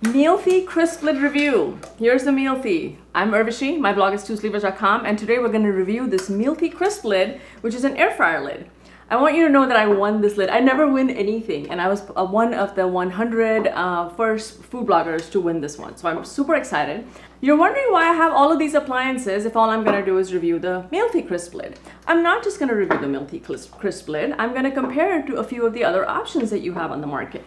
Mealthy Crisplid review. Here's the Mealthy. I'm Urvashi, my blog is TwoSleevers.com, and today we're going to review this Mealthy Crisp Lid, which is an air fryer lid. I want you to know that I won this lid. I never win anything, and I was one of the 100 first food bloggers to win this one, so I'm super excited. You're wondering why I have all of these appliances if all I'm going to do is review the Mealthy Crisp Lid. I'm not just going to review the Mealthy Crisp Lid, I'm going to compare it to a few of the other options that you have on the market.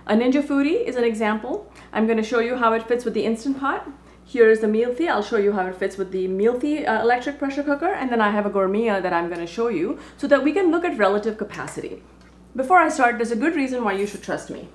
A Ninja Foodi is an example. I'm going to show you how it fits with the Instant Pot. Here's the Mealthy. I'll show you how it fits with the Mealthy electric pressure cooker. And then I have a Gourmia that I'm going to show you so that we can look at relative capacity. Before I start, there's a good reason why you should trust me.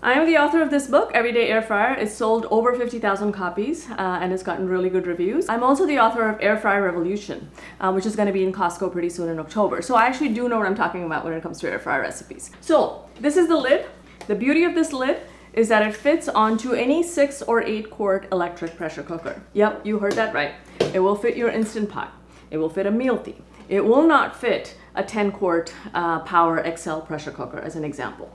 I am the author of this book, Everyday Air Fryer. It's sold over 50,000 copies and it's gotten really good reviews. I'm also the author of Air Fryer Revolution, which is going to be in Costco pretty soon in October. So I actually do know what I'm talking about when it comes to air fryer recipes. So this is the lid. The beauty of this lid is that it fits onto any 6 or 8 quart electric pressure cooker. Yep, you heard that right. It will fit your Instant Pot. It will fit a Mealthy. It will not fit a 10 quart Power XL pressure cooker as an example.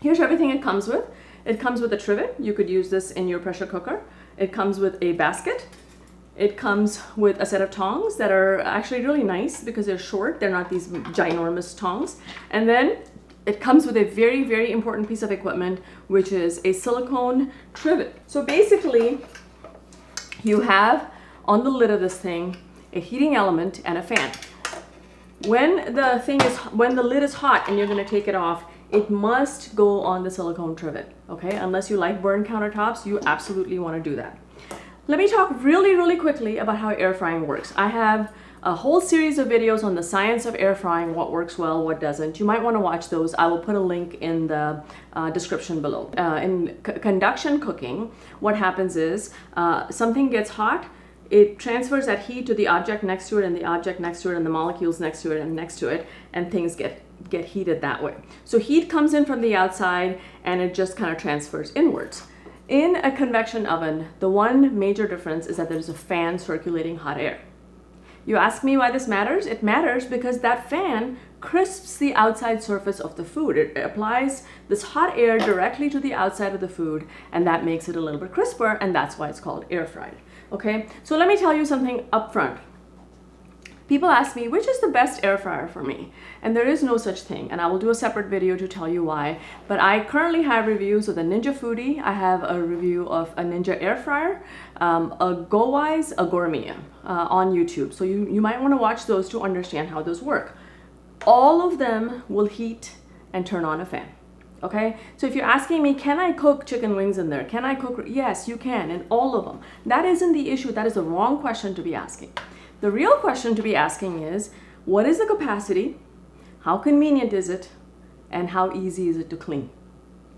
Here's everything it comes with. It comes with a trivet. You could use this in your pressure cooker. It comes with a basket. It comes with a set of tongs that are actually really nice because they're short. They're not these ginormous tongs. And then it comes with a very, very important piece of equipment, which is a silicone trivet. So basically, you have on the lid of this thing a heating element and a fan. When the lid is hot and you're going to take it off, it must go on the silicone trivet. Okay, unless you like burned countertops, you absolutely want to do that. Let me talk really quickly about how air frying works. I have a whole series of videos on the science of air frying, what works well, what doesn't. You might want to watch those. I will put a link in the description below. In conduction cooking, what happens is something gets hot, it transfers that heat to the object next to it and the object next to it and the molecules next to it and next to it, and things get heated that way. So heat comes in from the outside and it just kind of transfers inwards. In a convection oven, the one major difference is that there's a fan circulating hot air. You ask me why this matters? It matters because that fan crisps the outside surface of the food. It applies this hot air directly to the outside of the food, and that makes it a little bit crisper, and that's why it's called air fried. Okay, so let me tell you something up front. People ask me, which is the best air fryer for me? And there is no such thing, and I will do a separate video to tell you why. But I currently have reviews of the Ninja Foodi. I have a review of a Ninja air fryer, a GoWise, a Gourmia on YouTube. So you might want to watch those to understand how those work. All of them will heat and turn on a fan. Okay, so if you're asking me, can I cook chicken wings in there? Can I cook? Yes, you can, in all of them. That isn't the issue. That is the wrong question to be asking. The real question to be asking is, what is the capacity? How convenient is it? And how easy is it to clean?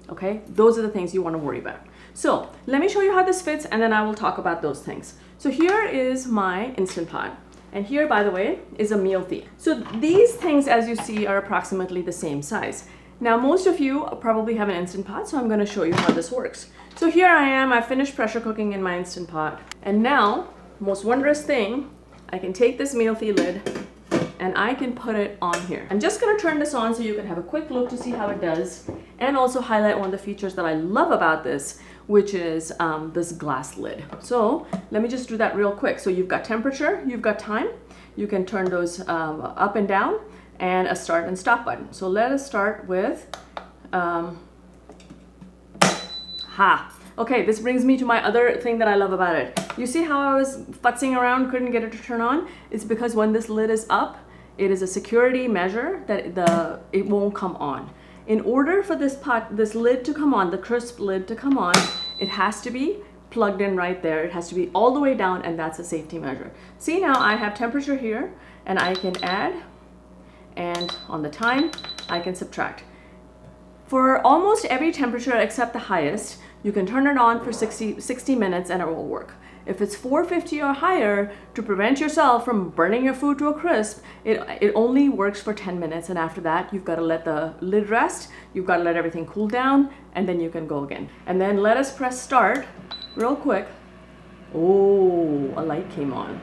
Okay, those are the things you want to worry about. So let me show you how this fits, and then I will talk about those things. So here is my Instant Pot. And here, by the way, is a Mealthy. So these things, as you see, are approximately the same size. Now, most of you probably have an Instant Pot, so I'm going to show you how this works. So here I am, I finished pressure cooking in my Instant Pot. And now, most wondrous thing, I can take this Mealthy lid and I can put it on here. I'm just going to turn this on so you can have a quick look to see how it does, and also highlight one of the features that I love about this, which is this glass lid. So let me just do that real quick. So you've got temperature, you've got time, you can turn those up and down, and a start and stop button. So let us start with Okay, this brings me to my other thing that I love about it. You see how I was futzing around, couldn't get it to turn on? It's because when this lid is up, it is a security measure that it won't come on. In order for this lid to come on, the crisp lid to come on, it has to be plugged in right there. It has to be all the way down, and that's a safety measure. See, now I have temperature here, and I can add, and on the time, I can subtract. For almost every temperature except the highest, you can turn it on for 60 minutes and it will work. If it's 450 or higher, to prevent yourself from burning your food to a crisp, it only works for 10 minutes. And after that, you've got to let the lid rest. You've got to let everything cool down, and then you can go again. And then let us press start real quick. Oh, a light came on.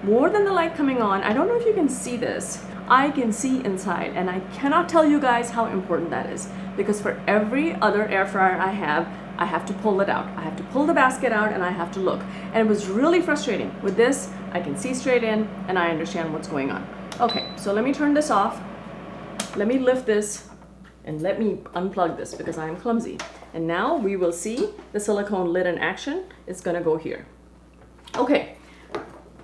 More than the light coming on, I don't know if you can see this. I can see inside, and I cannot tell you guys how important that is, because for every other air fryer I have, I have to pull it out. I have to pull the basket out and I have to look. And it was really frustrating. With this, I can see straight in and I understand what's going on. Okay, so let me turn this off. Let me lift this and let me unplug this because I am clumsy. And now we will see the silicone lid in action. It's gonna go here. Okay,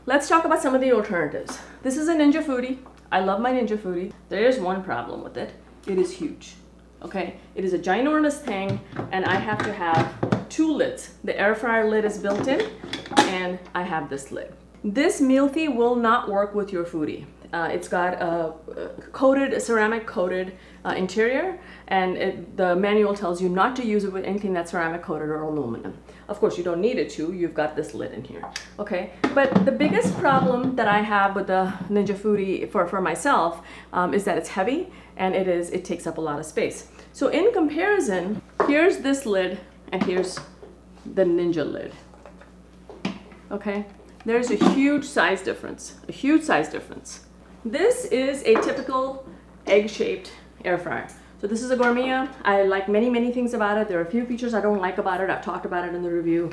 let's talk about some of the alternatives. This is a Ninja Foodi. I love my Ninja Foodi. There is one problem with it. It is huge. Okay, it is a ginormous thing and I have to have two lids. The air fryer lid is built in and I have this lid. This Mealthy will not work with your Foodi. It's got a ceramic coated interior, and the manual tells you not to use it with anything that's ceramic coated or aluminum. Of course, you don't need it to. You've got this lid in here. Okay, but the biggest problem that I have with the Ninja Foodi for myself is that it's heavy and it takes up a lot of space. So in comparison, here's this lid and here's the Ninja lid. Okay, there's a huge size difference. A huge size difference. This is a typical egg-shaped air fryer. So this is a Gourmia. I like many things about it. There are a few features I don't like about it. I've talked about it in the review.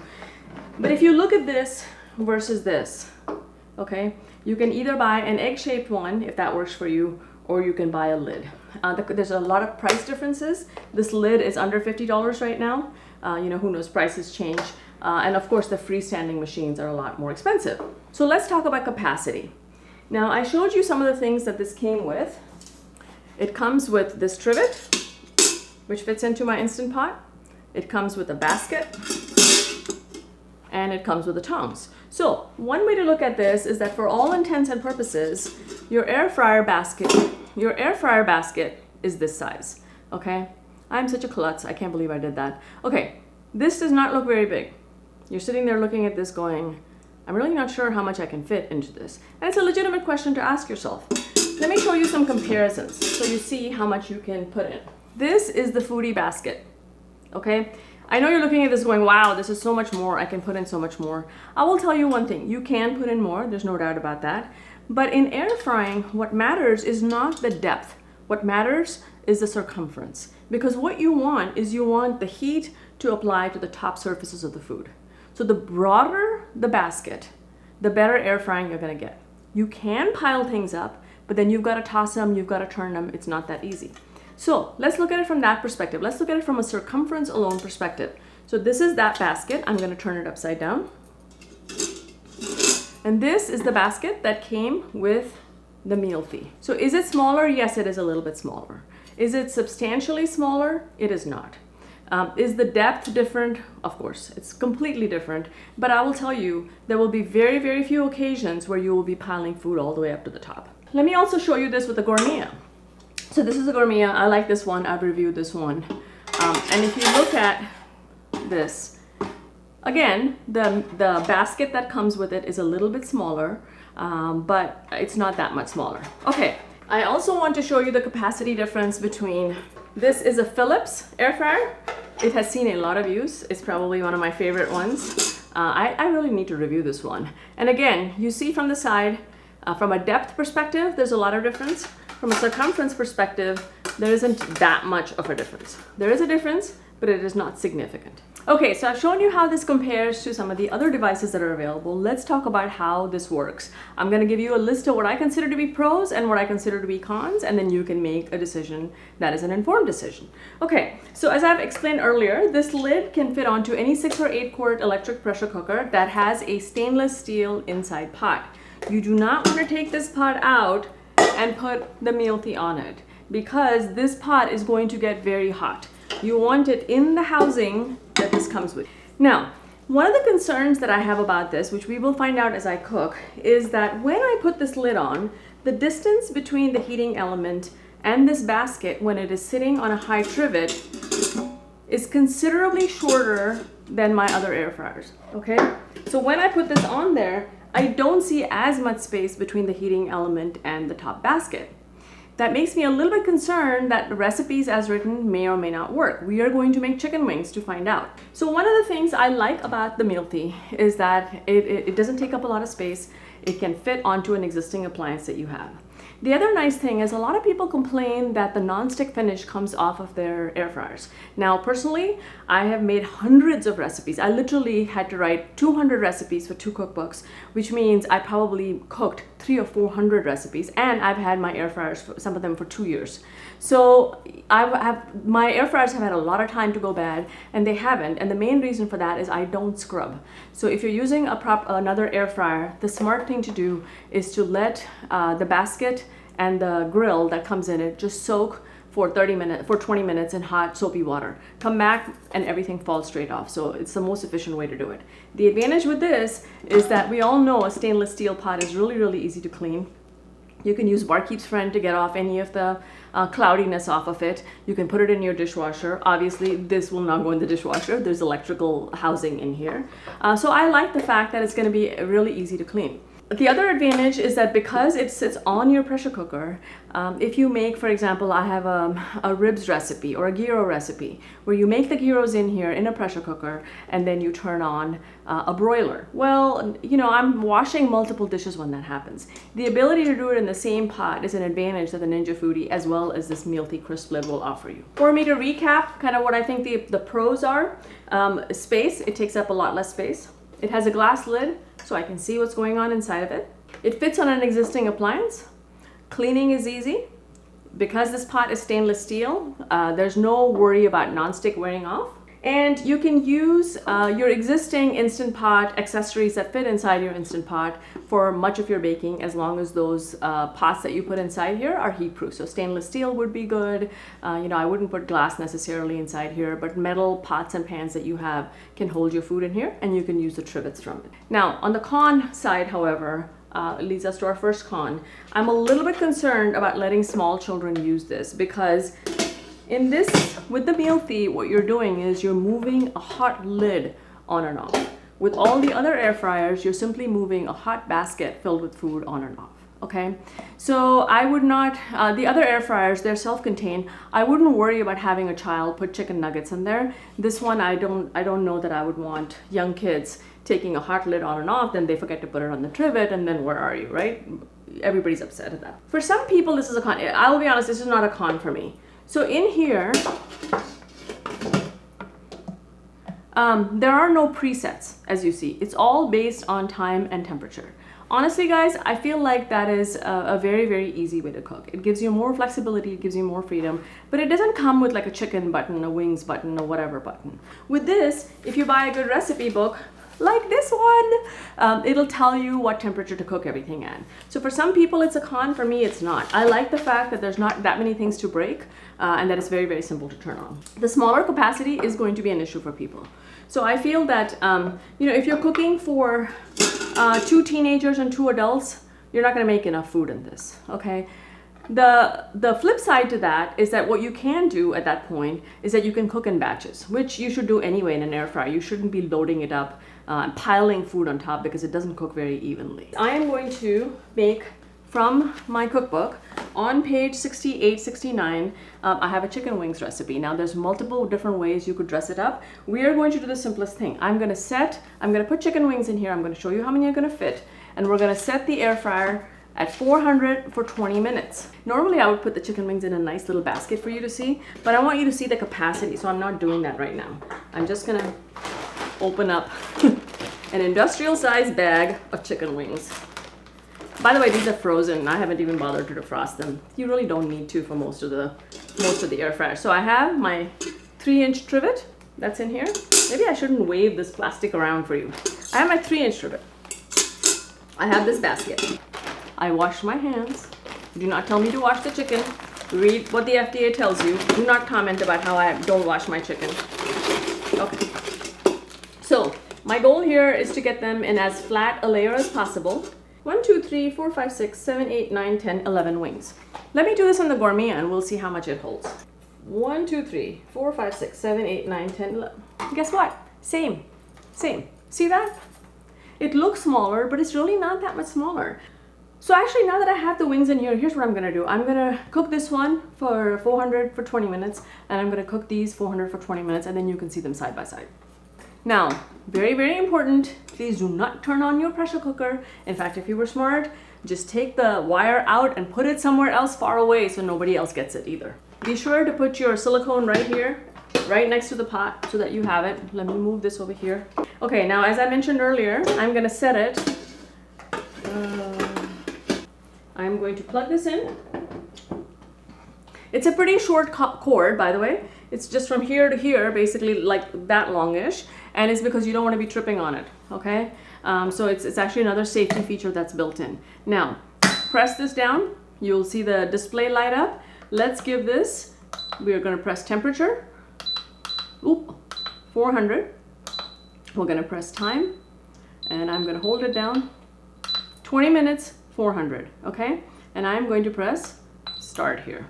But if you look at this versus this, okay, you can either buy an egg-shaped one if that works for you, or you can buy a lid. There's a lot of price differences. This lid is under $50 right now. You know, who knows, prices change. And of course the freestanding machines are a lot more expensive. So let's talk about capacity. Now, I showed you some of the things that this came with. It comes with this trivet, which fits into my Instant Pot. It comes with a basket, and it comes with the tongs. So one way to look at this is that for all intents and purposes, your air fryer basket is this size, okay? I'm such a klutz, I can't believe I did that. Okay, this does not look very big. You're sitting there looking at this going, I'm really not sure how much I can fit into this. And it's a legitimate question to ask yourself. Let me show you some comparisons so you see how much you can put in. This is the Foodi basket, okay? I know you're looking at this going, wow, this is so much more, I can put in so much more. I will tell you one thing, you can put in more, there's no doubt about that. But in air frying, what matters is not the depth. What matters is the circumference. Because what you want is you want the heat to apply to the top surfaces of the food. So the broader the basket, the better air frying you're gonna get. You can pile things up, but then you've gotta toss them, you've gotta turn them, it's not that easy. So let's look at it from that perspective. Let's look at it from a circumference alone perspective. So this is that basket. I'm gonna turn it upside down. And this is the basket that came with the Mealthy. So is it smaller? Yes, it is a little bit smaller. Is it substantially smaller? It is not. Is the depth different? Of course, it's completely different. But I will tell you, there will be very few occasions where you will be piling food all the way up to the top. Let me also show you this with the Gourmia. So this is a Gourmia. I like this one. I've reviewed this one. And if you look at this, again, the basket that comes with it is a little bit smaller, but it's not that much smaller. Okay, I also want to show you the capacity difference between, this is a Philips air fryer. It has seen a lot of use. It's probably one of my favorite ones. I really need to review this one. And again, you see from the side, from a depth perspective, there's a lot of difference. From a circumference perspective, there isn't that much of a difference. There is a difference, but it is not significant. Okay, so I've shown you how this compares to some of the other devices that are available. Let's talk about how this works. I'm going to give you a list of what I consider to be pros and what I consider to be cons, and then you can make a decision that is an informed decision. Okay, so as I've explained earlier, this lid can fit onto any 6 or 8 quart electric pressure cooker that has a stainless steel inside pot. You do not want to take this pot out and put the Mealthy on it, because this pot is going to get very hot. You want it in the housing that this comes with. Now, one of the concerns that I have about this, which we will find out as I cook, is that when I put this lid on, the distance between the heating element and this basket when it is sitting on a high trivet is considerably shorter than my other air fryers, okay? So when I put this on there, I don't see as much space between the heating element and the top basket. That makes me a little bit concerned that the recipes as written may or may not work. We are going to make chicken wings to find out. So one of the things I like about the Mealthy is that it doesn't take up a lot of space. It can fit onto an existing appliance that you have. The other nice thing is a lot of people complain that the non-stick finish comes off of their air fryers. Now, personally, I have made hundreds of recipes. I literally had to write 200 recipes for 2 cookbooks, which means I probably cooked 300 or 400 recipes, and I've had my air fryers, some of them for 2 years. So my air fryers have had a lot of time to go bad, and they haven't. And the main reason for that is I don't scrub. So if you're using another air fryer, the smart thing to do is to let the basket and the grill that comes in it just soak for 20 minutes in hot soapy water. Come back and everything falls straight off. So it's the most efficient way to do it. The advantage with this is that we all know a stainless steel pot is really, really easy to clean. You can use Barkeep's Friend to get off any of the cloudiness off of it. You can put it in your dishwasher. Obviously, this will not go in the dishwasher. There's electrical housing in here. So I like the fact that it's going to be really easy to clean. The other advantage is that because it sits on your pressure cooker, if you make, for example, I have a ribs recipe or a gyro recipe where you make the gyros in here in a pressure cooker and then you turn on a broiler. Well, you know, I'm washing multiple dishes when that happens. The ability to do it in the same pot is an advantage that the Ninja Foodi as well as this Mealthy Crisp Lid will offer you. For me to recap kind of what I think the pros are, space, it takes up a lot less space. It has a glass lid, so I can see what's going on inside of it. It fits on an existing appliance. Cleaning is easy. Because this pot is stainless steel, there's no worry about nonstick wearing off. And you can use your existing Instant Pot accessories that fit inside your Instant Pot for much of your baking, as long as those pots that you put inside here are heat proof. So stainless steel would be good. You know, I wouldn't put glass necessarily inside here, but metal pots and pans that you have can hold your food in here, and you can use the trivets from it. Now, on the con side, however, it leads us to our first con. I'm a little bit concerned about letting small children use this because in this, with the Mealthy, what you're doing is you're moving a hot lid on and off. With all the other air fryers, you're simply moving a hot basket filled with food on and off, okay? So I would not, the other air fryers, they're self-contained. I wouldn't worry about having a child put chicken nuggets in there. This one, I don't know that I would want young kids taking a hot lid on and off, then they forget to put it on the trivet, and then where are you, right? Everybody's upset at that. For some people, this is a con. I will be honest, this is not a con for me. So in here, there are no presets, as you see. It's all based on time and temperature. Honestly, guys, I feel like that is a very, very easy way to cook. It gives you more flexibility, it gives you more freedom, but it doesn't come with like a chicken button, a wings button, or whatever button. With this, if you buy a good recipe book, like this one, it'll tell you what temperature to cook everything at. So for some people it's a con, for me it's not. I like the fact that there's not that many things to break and that it's very, very simple to turn on. The smaller capacity is going to be an issue for people. So I feel that, you know, if you're cooking for 2 teenagers and 2 adults, you're not gonna make enough food in this, okay? The flip side to that is that what you can do at that point is that you can cook in batches, which you should do anyway in an air fryer. You shouldn't be loading it up, piling food on top because it doesn't cook very evenly. I am going to make from my cookbook on page 68, 69, I have a chicken wings recipe. Now there's multiple different ways you could dress it up. We are going to do the simplest thing. I'm gonna put chicken wings in here. I'm gonna show you how many are gonna fit, and we're gonna set the air fryer at 400 for 20 minutes. Normally I would put the chicken wings in a nice little basket for you to see, but I want you to see the capacity, so I'm not doing that right now. I'm just gonna open up an industrial sized bag of chicken wings. By the way, these are frozen. I haven't even bothered to defrost them. You really don't need to for most of the air fryer. So I have my 3-inch trivet that's in here. Maybe I shouldn't wave this plastic around for you. I have my 3-inch trivet. I have this basket. I wash my hands. Do not tell me to wash the chicken. Read what the FDA tells you. Do not comment about how I don't wash my chicken. Okay. So my goal here is to get them in as flat a layer as possible. 1, 2, 3, 4, 5, 6, 7, 8, 9, 10, 11 wings. Let me do this in the Gourmia and we'll see how much it holds. 1, 2, 3, 4, 5, 6, 7, 8, 9, 10, 11. Guess what? Same. See that? It looks smaller, but it's really not that much smaller. So actually, now that I have the wings in here, here's what I'm gonna do. I'm gonna cook this one for 400 for 20 minutes, and I'm gonna cook these 400 for 20 minutes, and then you can see them side by side. Now, very, very important, please do not turn on your pressure cooker. In fact, if you were smart, just take the wire out and put it somewhere else far away so nobody else gets it either. Be sure to put your silicone right here, right next to the pot so that you have it. Let me move this over here. Okay, now as I mentioned earlier, I'm gonna set it. I'm going to plug this in. It's a pretty short cord, by the way. It's just from here to here, basically like that longish, and it's because you don't want to be tripping on it, okay? So it's actually another safety feature that's built in. Now, press this down. You'll see the display light up. Let's give this, we are going to press temperature. Oop, 400. We're going to press time, and I'm going to hold it down. 20 minutes, 400, okay? And I'm going to press start here.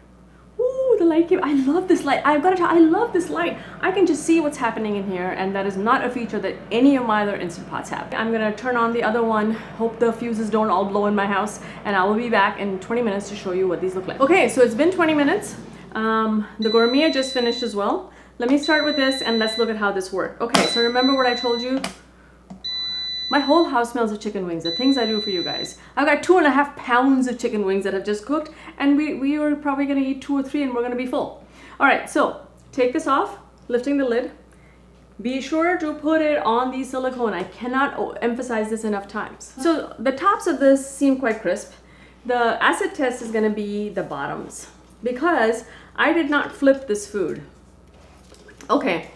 Ooh, the light came. I love this light. I've got to tell you, I love this light. I can just see what's happening in here, and that is not a feature that any of my other Instant Pots have. I'm gonna turn on the other one. Hope the fuses don't all blow in my house, and I will be back in 20 minutes to show you what these look like. Okay, so it's been 20 minutes. The Gourmia just finished as well. Let me start with this, and let's look at how this worked. Okay, so remember what I told you? My whole house smells of chicken wings, the things I do for you guys. I've got 2.5 pounds of chicken wings that have just cooked, and we are probably gonna eat 2 or 3 and we're gonna be full. All right, so take this off, lifting the lid. Be sure to put it on the silicone. I cannot emphasize this enough times. So the tops of this seem quite crisp. The acid test is gonna be the bottoms because I did not flip this food. Okay.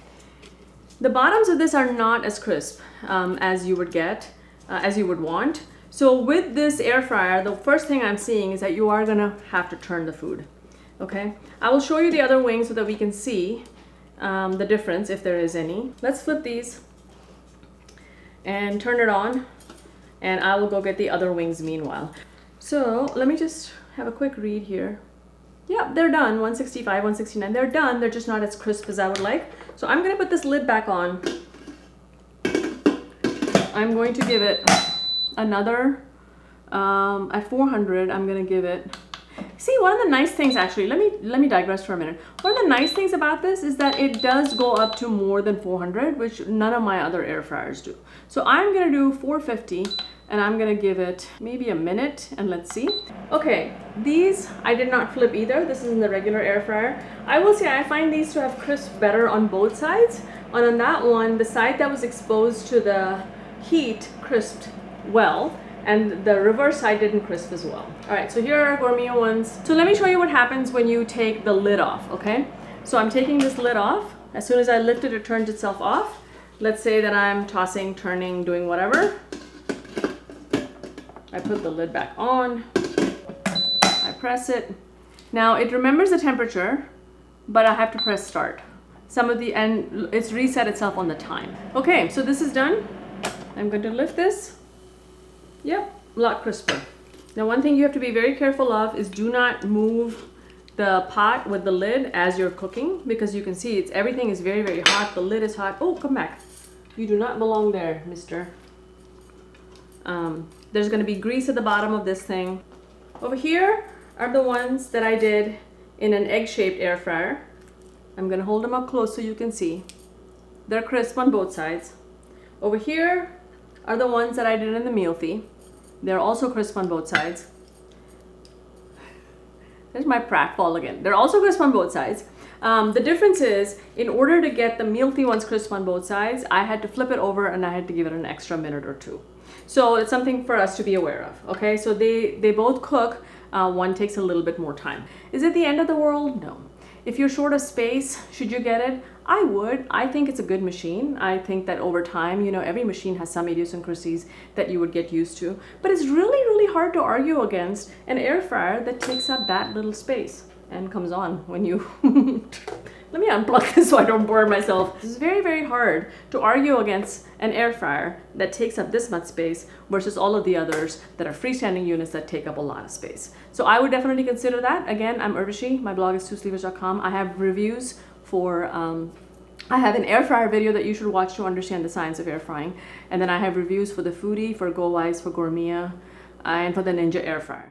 The bottoms of this are not as crisp as you would get, as you would want. So with this air fryer, the first thing I'm seeing is that you are gonna have to turn the food, okay? I will show you the other wings so that we can see the difference if there is any. Let's flip these and turn it on, and I will go get the other wings meanwhile. So let me just have a quick read here. Yeah, they're done, 165, 169, they're done. They're just not as crisp as I would like. So I'm gonna put this lid back on. I'm going to give it another, at 400, I'm gonna give it, see, one of the nice things actually, let me digress for a minute. One of the nice things about this is that it does go up to more than 400, which none of my other air fryers do. So I'm gonna do 450, and I'm gonna give it maybe a minute, and let's see. Okay, these I did not flip either. This is in the regular air fryer. I will say I find these to have crisp better on both sides. And on that one, the side that was exposed to the heat crisped well, and the reverse side didn't crisp as well. All right, so here are Gourmia ones. So let me show you what happens when you take the lid off, okay? So I'm taking this lid off. As soon as I lift it, it turns itself off. Let's say that I'm tossing, turning, doing whatever. I put the lid back on, I press it. Now it remembers the temperature, but I have to press start. And it's reset itself on the time. Okay, so this is done. I'm going to lift this. Yep, a lot crisper. Now one thing you have to be very careful of is do not move the pot with the lid as you're cooking, because you can see everything is very, very hot. The lid is hot. Oh, come back. You do not belong there, mister. There's going to be grease at the bottom of this thing. Over here are the ones that I did in an egg-shaped air fryer. I'm going to hold them up close so you can see. They're crisp on both sides. Over here are the ones that I did in the Mealthy. They're also crisp on both sides. There's my pratfall again. They're also crisp on both sides. The difference is, in order to get the Mealthy ones crisp on both sides, I had to flip it over and I had to give it an extra minute or 2. So it's something for us to be aware of, okay? So they both cook, one takes a little bit more time. Is it the end of the world? No. If you're short of space, should you get it? I would. I think it's a good machine. I think that over time, you know, every machine has some idiosyncrasies that you would get used to. But it's really, really hard to argue against an air fryer that takes up that little space and comes on when you... Let me unplug this so I don't burn myself. It's very, very hard to argue against an air fryer that takes up this much space versus all of the others that are freestanding units that take up a lot of space. So I would definitely consider that. Again, I'm Urvashi. My blog is TwoSleevers.com. I have reviews for, I have an air fryer video that you should watch to understand the science of air frying. And then I have reviews for the Foodi, for GoWise, for Gourmia, and for the Ninja air fryer.